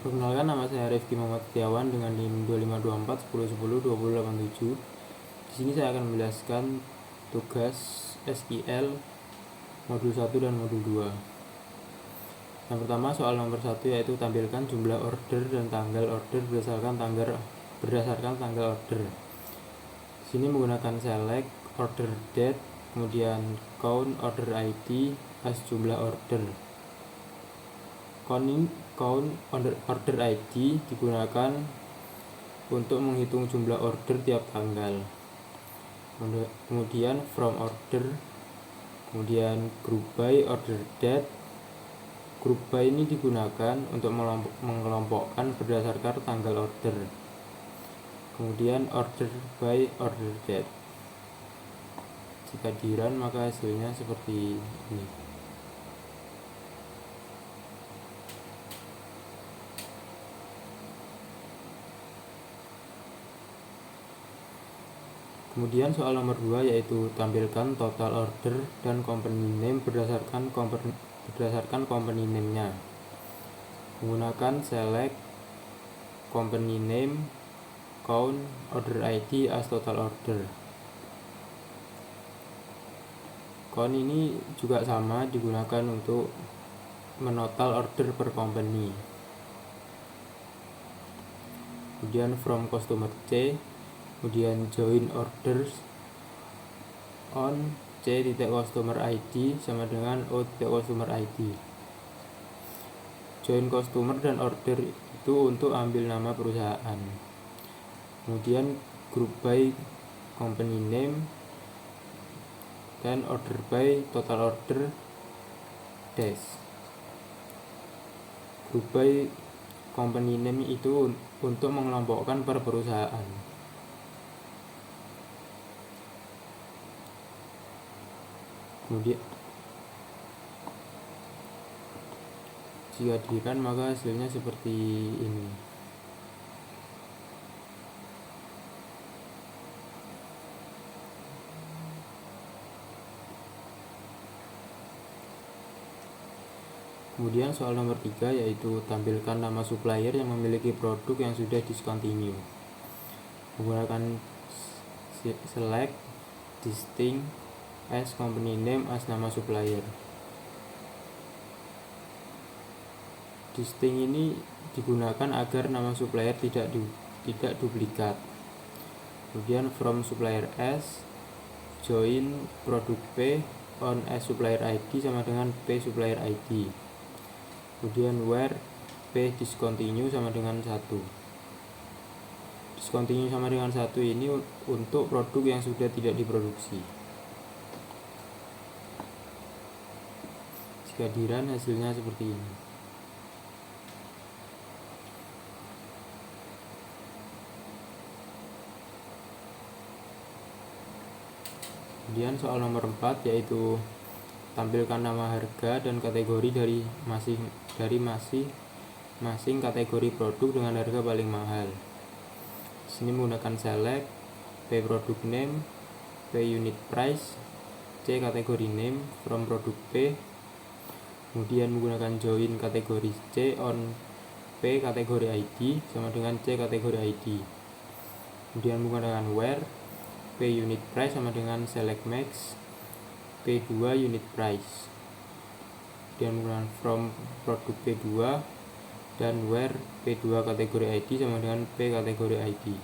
Perkenalkan, nama saya Rifki Muhammad Setiawan dengan NIM 2524 1010 2087. Di sini saya akan menjelaskan tugas SQL modul 1 dan modul 2. Yang pertama, soal nomor 1, yaitu tampilkan jumlah order dan tanggal order berdasarkan tanggal order. Di sini menggunakan select, order date, kemudian count, order ID as jumlah order. Count order ID digunakan untuk menghitung jumlah order tiap tanggal. Kemudian from order, kemudian group by order date. Group by ini digunakan untuk mengelompokkan berdasarkan tanggal order. Kemudian order by order date. Jika di-run maka hasilnya seperti ini. Kemudian soal nomor 2, yaitu tampilkan total order dan company name berdasarkan company name-nya. Menggunakan select, company name, count, order ID as total order. Count ini juga sama, digunakan untuk menotal order per company. Kemudian from customer C, kemudian join orders on C.customer ID sama dengan O.customer ID. Join customer dan order itu untuk ambil nama perusahaan. Kemudian group by company name dan order by total order dash. Group by company name itu untuk mengelompokkan per perusahaan. Kemudian jika di-run maka hasilnya seperti ini. Kemudian soal nomor 3, yaitu tampilkan nama supplier yang memiliki produk yang sudah discontinue. Menggunakan select, distinct as company name as nama supplier. Distinct ini digunakan agar nama supplier tidak duplikat. Kemudian from supplier S, join produk P on S supplier ID sama dengan P supplier ID. Kemudian where P discontinue sama dengan 1. Discontinue sama dengan 1 ini untuk produk yang sudah tidak diproduksi. Jika di-run hasilnya seperti ini. Kemudian soal nomor 4, yaitu tampilkan nama harga dan kategori dari masing-masing kategori produk dengan harga paling mahal. Di sini menggunakan select, P product name, P unit price, C kategori name from produk P. Kemudian menggunakan join kategori C on P kategori ID sama dengan C kategori ID. Kemudian menggunakan where P unit price sama dengan select max P2 unit price. Kemudian menggunakan from produk P2 dan where P2 kategori ID sama dengan P kategori ID.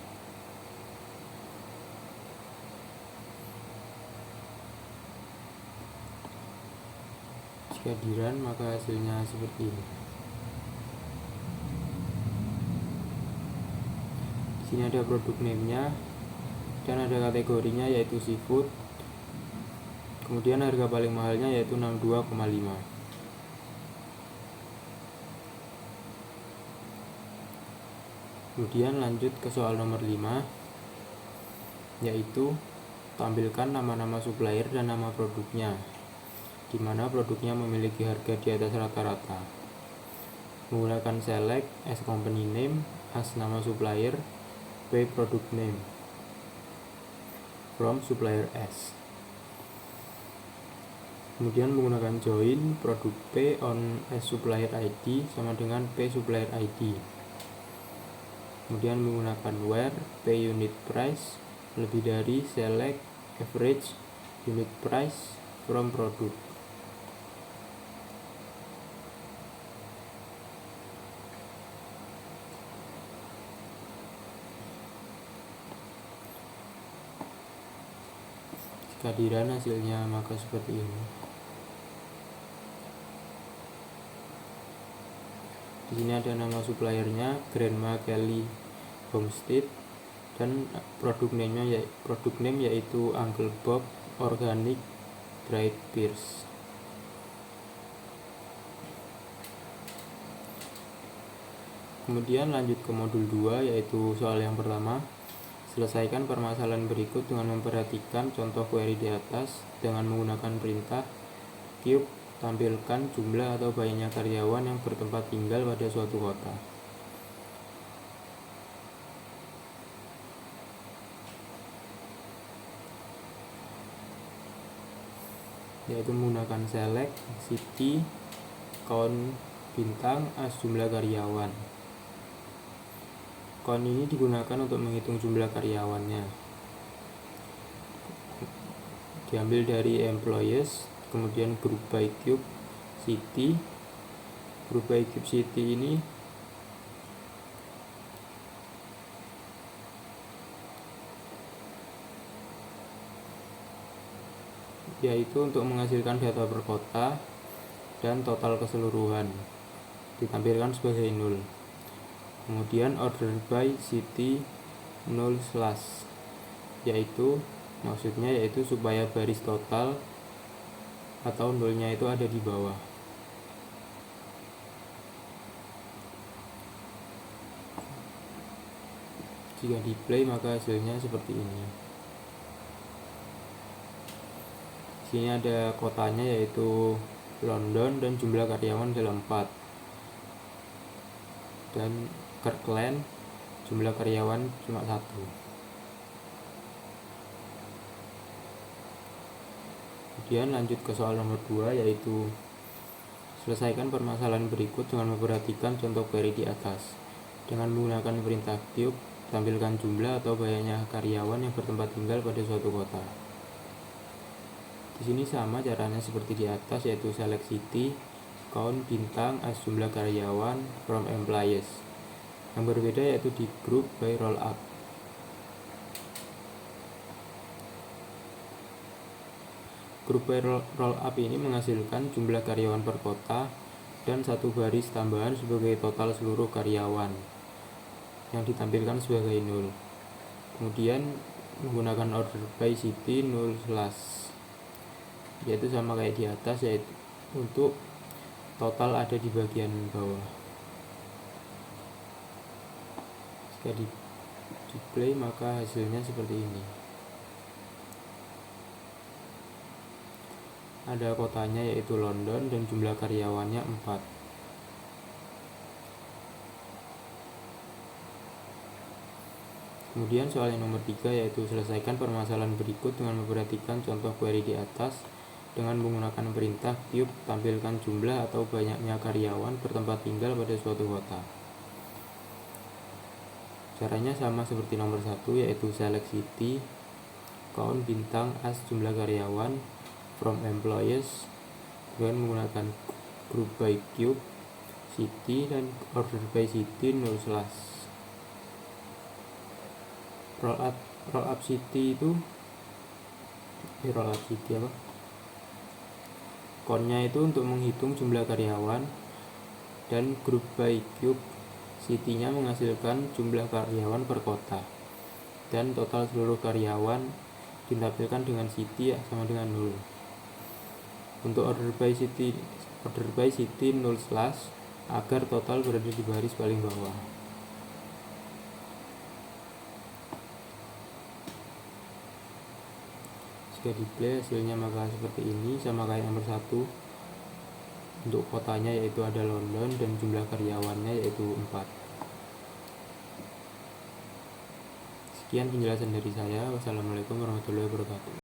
Jika di-run maka hasilnya seperti ini. Di sini ada produk name-nya dan ada kategorinya yaitu seafood. Kemudian harga paling mahalnya yaitu 62,5. Kemudian lanjut ke soal nomor 5, yaitu tampilkan nama-nama supplier dan nama produknya, di mana produknya memiliki harga di atas rata-rata. Menggunakan select as company name as nama supplier, P product name from supplier S. Kemudian menggunakan join produk P on as supplier ID sama dengan P supplier ID. Kemudian menggunakan where P unit price lebih dari select average unit price from product. Jika di-run hasilnya maka seperti ini. Di sini ada nama suppliernya Grandma Kelly Homestead dan produk name yaitu Uncle Bob Organic Dried Pears. Kemudian lanjut ke modul 2 yaitu soal yang pertama. Selesaikan permasalahan berikut dengan memperhatikan contoh query di atas dengan menggunakan perintah cube. Tampilkan jumlah atau banyaknya karyawan yang bertempat tinggal pada suatu kota. Yaitu menggunakan select city count bintang as jumlah karyawan. Count ini digunakan untuk menghitung jumlah karyawannya. Diambil dari employees, kemudian group by cube city. Group by cube city ini yaitu untuk menghasilkan data per kota dan total keseluruhan ditampilkan sebagai 0. Kemudian order by city 0 slash yaitu supaya baris total atau nolnya itu ada di bawah. Jika di play maka hasilnya seperti ini. Sini ada kotanya yaitu London dan jumlah karyawan adalah 4. Dan Kirkland jumlah karyawan cuma 1. Kemudian lanjut ke soal nomor 2 yaitu selesaikan permasalahan berikut dengan memperhatikan contoh query di atas. Dengan menggunakan perintah cube, tampilkan jumlah atau banyaknya karyawan yang bertempat tinggal pada suatu kota. Di sini sama caranya seperti di atas yaitu select city, count bintang as jumlah karyawan from employees. Yang berbeda yaitu di group by roll up. Group by roll up ini menghasilkan jumlah karyawan per kota dan satu baris tambahan sebagai total seluruh karyawan yang ditampilkan sebagai 0. Kemudian menggunakan order by city 0 slash yaitu sama kayak di atas yaitu untuk total ada di bagian bawah. Jika di play maka hasilnya seperti ini. Ada kotanya yaitu London dan jumlah karyawannya 4. Kemudian soal yang nomor 3 yaitu selesaikan permasalahan berikut dengan memperhatikan contoh query di atas dengan menggunakan perintah cube, tampilkan jumlah atau banyaknya karyawan bertempat tinggal pada suatu kota. Caranya sama seperti nomor 1 yaitu select city, count bintang as jumlah karyawan from employees dengan menggunakan group by cube city dan order by city 0 slash. Roll up city itu roll up city apa? Countnya itu untuk menghitung jumlah karyawan dan group by cube city-nya menghasilkan jumlah karyawan per kota dan total seluruh karyawan ditampilkan dengan city sama dengan 0. Untuk order by city 0 slash agar total berada di baris paling bawah. Jika di play hasilnya maka seperti ini sama kayak nomor 1. Untuk kotanya yaitu ada London dan jumlah karyawannya yaitu 4. Sekian penjelasan dari saya. Wassalamualaikum warahmatullahi wabarakatuh.